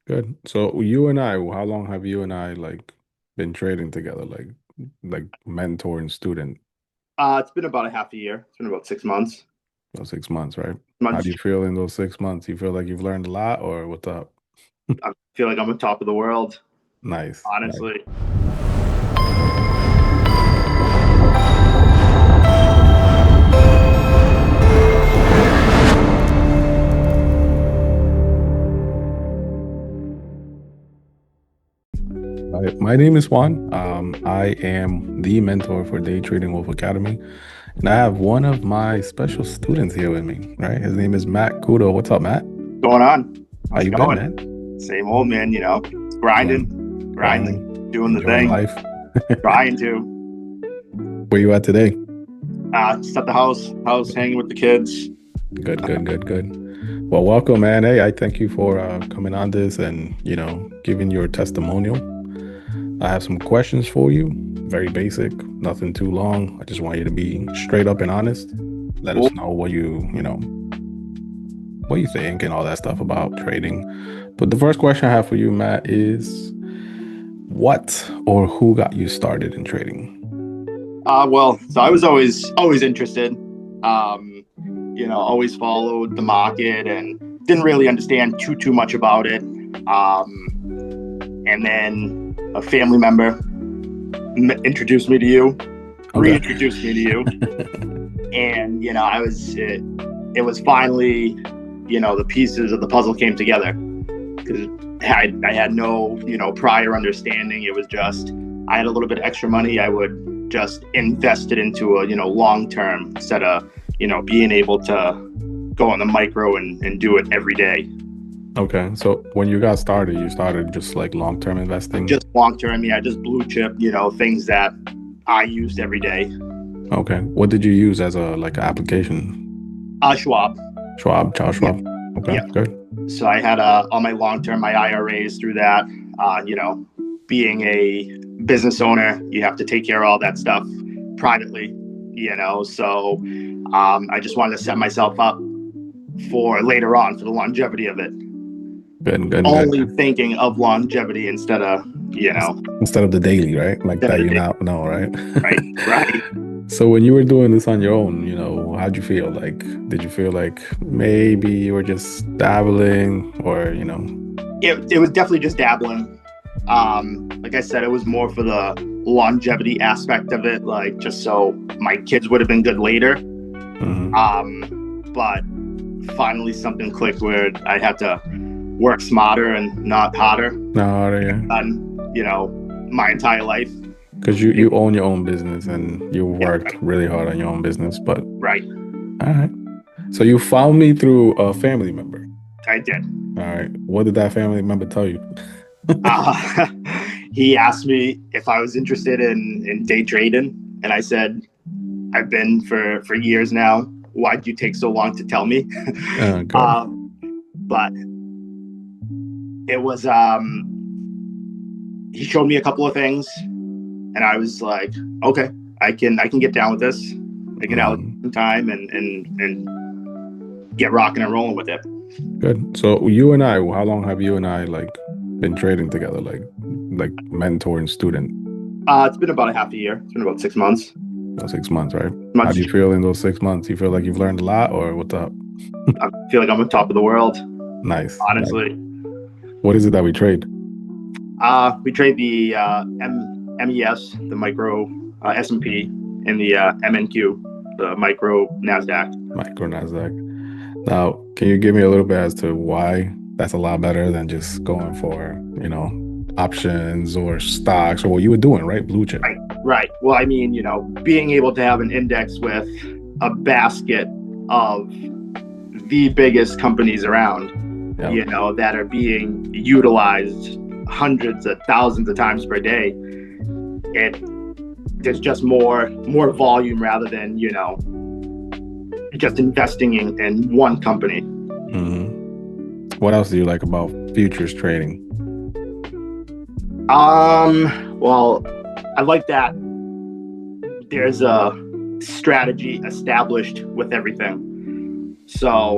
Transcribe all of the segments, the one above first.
Good. So you and I, how long have you and I been trading together, like mentor and student? It's been about a half a year. It's been about 6 months. Those 6 months, right? How do Months. you feel in those 6 months? You feel like you've learned a lot, or what's up? I feel like I'm on top of the world, Nice, nice. honestly. My name is Juan. I am the mentor for Day Trading Wolf Academy, and I have one of my special students here with me, right? His name is Matt Couto. What's up, Matt? Going on? How How's you it been, going? man? Same old man, Doing, grinding, doing the enjoying thing, life. trying to. Where you at today? Just at the house, hanging with the kids. Good, good, good, good. Well, welcome, man. Hey, I thank you for coming on this and, giving your testimonial. I have some questions for you. Very basic, nothing too long. I just want you to be straight up and honest. Let Cool. us know what you think and all that stuff about trading. But the first question I have for you, Matt, is what or who got you started in trading? So I was always interested. Always followed the market and didn't really understand too much about it. And then a family member introduced me to you, Okay. reintroduced me to you, and it was finally, the pieces of the puzzle came together because I had no prior understanding. It was just I had a little bit of extra money. I would just invest it into a long term instead of being able to go on the micro and do it every day. Okay. So when you got started, you started just like long-term investing. Just long term, yeah, just blue chip, things that I used every day. Okay. What did you use as a like application? Schwab. Schwab, Charles Yeah, Schwab. Okay, yeah. good. So I had all my long term, my IRAs through that. Being a business owner, you have to take care of all that stuff privately. So I just wanted to set myself up for later on for the longevity of it. Good, good, Only good. thinking of longevity instead of Instead of the daily, right? Like instead that of you the day. now know, right? Right, right. So when you were doing this on your own, how'd you feel? Like, did you feel like maybe you were just dabbling or? It was definitely just dabbling. Like I said, it was more for the longevity aspect of it, like just so my kids would have been good later. Hmm. But finally something clicked where I had to work smarter and not harder. No, yeah. And my entire life. Because you own your own business and you Yeah, worked really hard on your own business. But right. all right. So you found me through a family member. I did. All right. What did that family member tell you? Uh, he asked me if I was interested in day trading, and I said I've been for years now. Why'd you take so long to tell me? Good. um, but it was he showed me a couple of things, and I was like, okay, I can get down with this. I can allocate Mm, some time and get rocking and rolling with it. good. So you and I, how long have you and I been trading together, like mentor and student? It's been about a half a year. It's been about 6 months. 6 months, right? How do Months. you feel in those 6 months? You feel like you've learned a lot, or what's up? I feel like I'm on top of the world, Nice, nice. honestly. What is it that we trade? We trade the MES, the micro S&P, and the MNQ, the micro Nasdaq. Micro Nasdaq. Now, can you give me a little bit as to why that's a lot better than just going for options or stocks or what you were doing, right? Blue chip. Right, right. Well, I mean, being able to have an index with a basket of the biggest companies around, Yeah. that are being utilized hundreds of thousands of times per day. It There's just more volume rather than just investing in one company. Hmm. What else do you like about futures trading? Well, I like that there's a strategy established with everything. So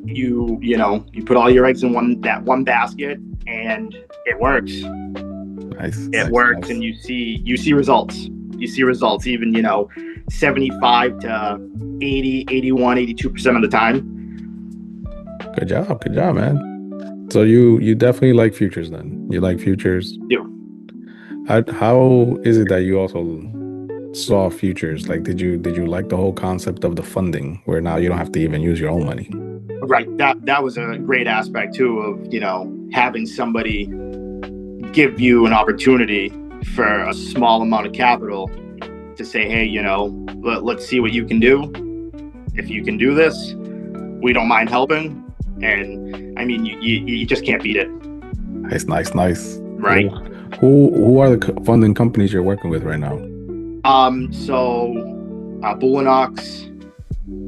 you put all your eggs in one basket, and it works. It works, Nice. and you see results. You see results, even 75 to 80, 81, 82% of the time. Good job, man. So you definitely like futures then. You like futures. Do. How is it that you also saw futures? Like, did you like the whole concept of the funding, where now you don't have to even use your own money? Right. That was a great aspect too of having somebody give you an opportunity for a small amount of capital to say, hey, let's see what you can do. If you can do this, we don't mind helping. And I mean, you just can't beat it. Nice. Right. Who are the funding companies you're working with right now? So Bullinox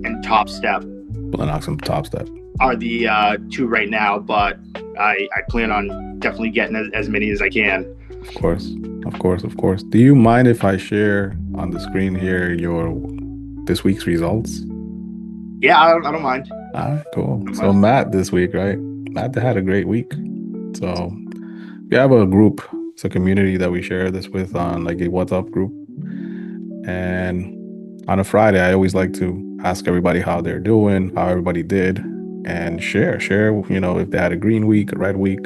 and Top Step Knox and Top Step. are the two right now, but I plan on definitely getting as many as I can. Of course. Do you mind if I share on the screen here your this week's results? Yeah, I don't mind. All right, cool. So Matt this week, right? Matt had a great week. So we have a group. It's a community that we share this with on like a WhatsApp group. And on a Friday, I always like to ask everybody how they're doing, how everybody did, and share, if they had a green week, a red week.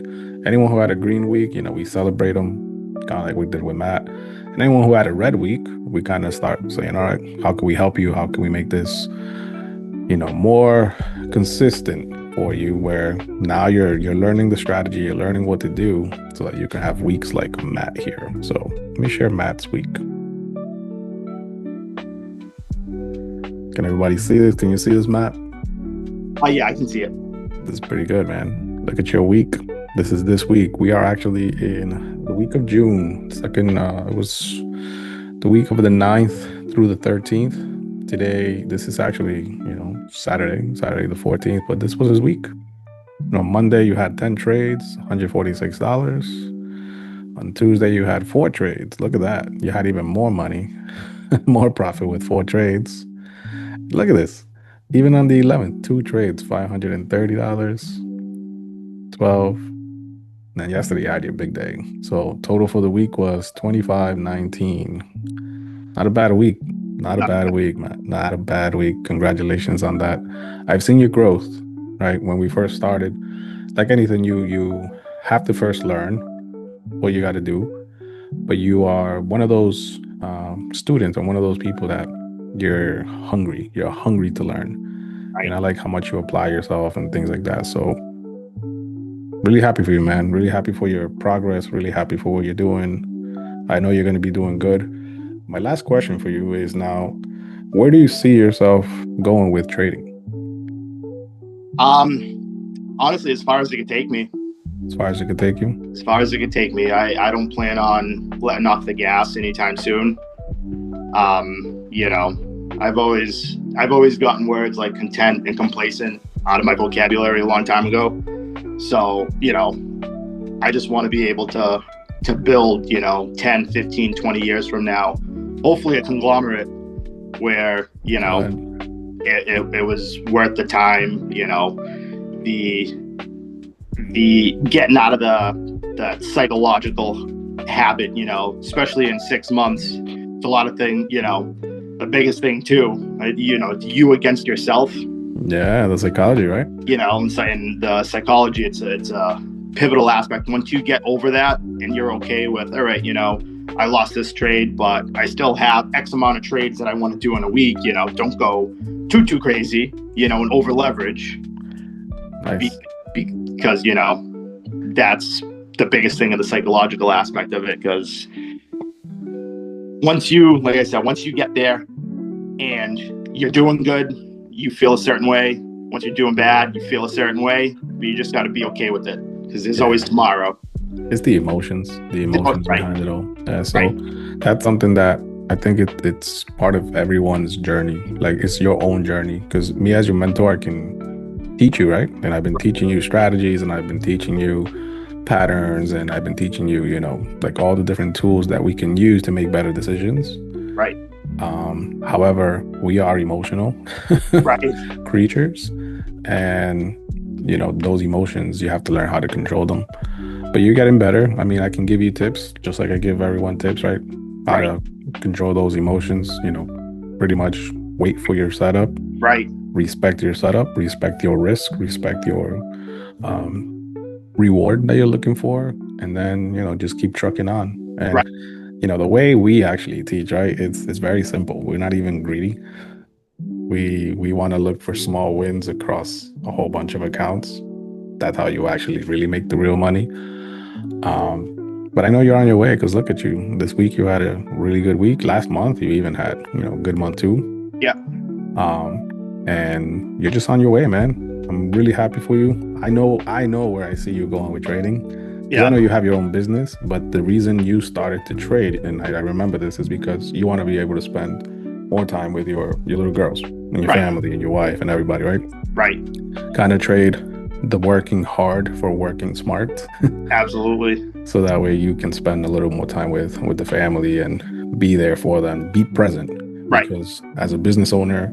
Anyone who had a green week, we celebrate them, kind of like we did with Matt. And anyone who had a red week, we kind of start saying, all right, how can we help you? How can we make this, more consistent for you, where now you're learning the strategy, you're learning what to do so that you can have weeks like Matt here. So let me share Matt's week. Can everybody see this? Can you see this, Matt? Oh, yeah, I can see it. This is pretty good, man. Look at your week. This is this week. We are actually in the week of June. It was the week of the 9th through the 13th. Today, this is actually, Saturday the 14th, but this was his week. Monday, you had 10 trades, $146. On Tuesday, you had 4 trades. Look at that. You had even more money, more profit with 4 trades. Look at this. Even on the 11th, 2 trades, $530, 12. And then yesterday you had your big day. So total for the week was $25.19. Not a bad week. Not a bad week, man. Not a bad week. Congratulations on that. I've seen your growth, right? When we first started, like anything, you have to first learn what you got to do. But you are one of those students, or one of those people that you're hungry to learn. Right. And I like how much you apply yourself and things like that. So really happy for you, man. Really happy for your progress. Really happy for what you're doing. I know you're going to be doing good. My last question for you is now, where do you see yourself going with trading? Honestly, as far as it could take me. As far as it could take you? As far as it could take me. I don't plan on letting off the gas anytime soon. I've always gotten words like content and complacent out of my vocabulary a long time ago. So, I just want to be able to build, 10, 15, 20 years from now, hopefully a conglomerate where, it was worth the time, the getting out of the psychological habit, especially in 6 months. It's a lot of things, the biggest thing too, it's you against yourself. Yeah, the psychology, right? And the psychology, it's a pivotal aspect. Once you get over that and you're okay with, all right, I lost this trade, but I still have X amount of trades that I want to do in a week, don't go too crazy, and over leverage. Nice. Because, that's the biggest thing of the psychological aspect of it. Because once you get there and you're doing good, you feel a certain way. Once you're doing bad, you feel a certain way. But you just got to be okay with it, because there's always tomorrow. It's the emotions Right. behind it all. So that's something that I think it's part of everyone's journey. Like, it's your own journey. Because me as your mentor, I can teach you, right? And I've been teaching you strategies, and I've been teaching you patterns, and I've been teaching you, like all the different tools that we can use to make better decisions. Right. However, we are emotional Right. creatures, and those emotions, you have to learn how to control them. But you're getting better. I mean, I can give you tips, just like I give everyone tips, right? How Right. to control those emotions, pretty much wait for your setup, Right. respect your setup, respect your risk, respect your um, reward that you're looking for, and then, just keep trucking on. And, Right. the way we actually teach, right? It's very simple. We're not even greedy. We want to look for small wins across a whole bunch of accounts. That's how you actually really make the real money. But I know you're on your way because look at you. This week you had a really good week. Last month you even had, a good month too. Yeah. And you're just on your way, man. I'm really happy for you. I know where I see you going with trading. Because I Yeah. know you have your own business, but the reason you started to trade, and I remember this, is because you want to be able to spend more time with your little girls and your Right. family and your wife and everybody, right? Right. Kind of trade the working hard for working smart. Absolutely. So that way you can spend a little more time with the family and be there for them, be present. Right. Because as a business owner,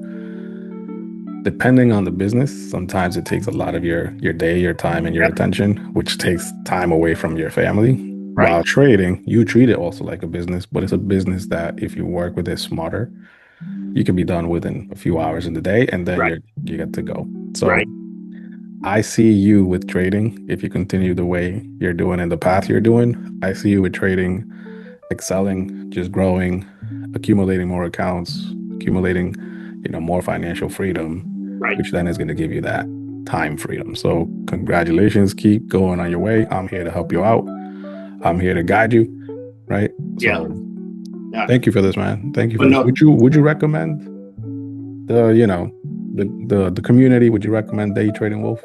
depending on the business, sometimes it takes a lot of your day, your time, and your attention, which takes time away from your family. Right. While trading, you treat it also like a business, but it's a business that if you work with it smarter, you can be done within a few hours in the day, and then Right. you get to go. So Right. I see you with trading. If you continue the way you're doing and the path you're doing, I see you with trading, excelling, just growing, accumulating more accounts, accumulating, more financial freedom, Right. which then is going to give you that time freedom. So congratulations, keep going on your way. I'm here to help you out. I'm here to guide you, right? Yeah. So Yeah. thank you for this, man. Thank you for But this. no, Would you recommend the community? Would you recommend day trading, Wolf?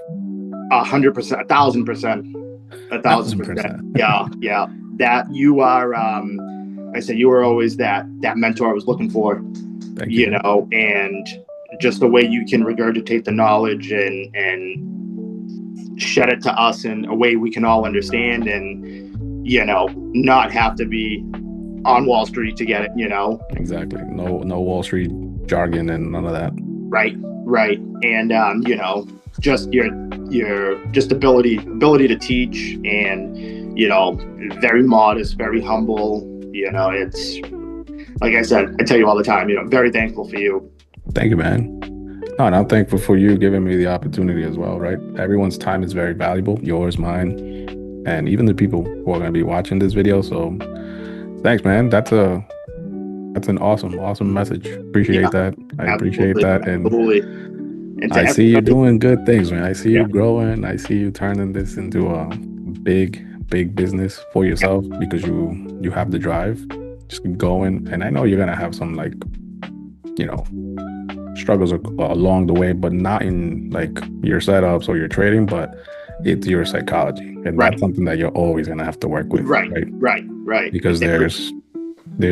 100%, 1,000%, 1,000%. 1,000%. Yeah. Yeah. That you are, I said, you were always that mentor I was looking for, Thank you. and just the way you can regurgitate the knowledge and shed it to us in a way we can all understand, and not have to be on Wall Street to get it. Exactly. No Wall Street jargon and none of that. Right. And just your just ability to teach, and very modest, very humble. It's like I said, I tell you all the time, very thankful for you. Thank you, man. No, and I'm thankful for you giving me the opportunity as well, right? Everyone's time is very valuable, yours, mine, and even the people who are going to be watching this video. So thanks, man. That's an awesome message. Appreciate that. I appreciate that. Absolutely. And I see you doing good things, man. I see you Yeah. growing. I see you turning this into a big business for yourself because you have the drive. Just keep going. And I know you're gonna have some struggles along the way, but not in like your setups or your trading, but it's your psychology. And that's something that you're always gonna have to work with. Right. Because there's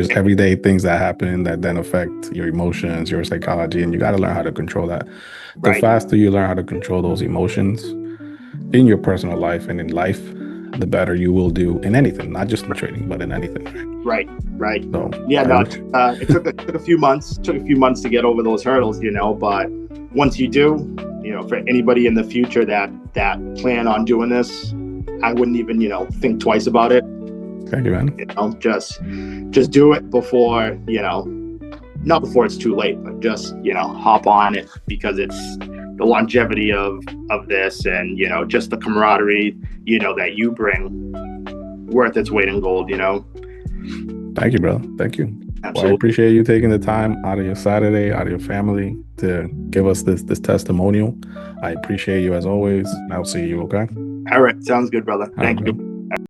everyday things that happen that then affect your emotions, your psychology, and you got to learn how to control that. The faster you learn how to control those emotions in your personal life and in life, the better you will do in anything, not just in trading, but in anything. Right. So Yeah, no, it took a few months. Took a few months to get over those hurdles, but once you do, for anybody in the future that plan on doing this, I wouldn't even think twice about it. Thank you, man. Just do it before, not before it's too late, but just, hop on it, because it's the longevity of this, and, just the camaraderie, that you bring, worth its weight in gold, Thank you, brother. Thank you. Absolutely. Well, I appreciate you taking the time out of your Saturday, out of your family to give us this testimonial. I appreciate you as always. I'll see you, okay? All right. Sounds good, brother. Thank you.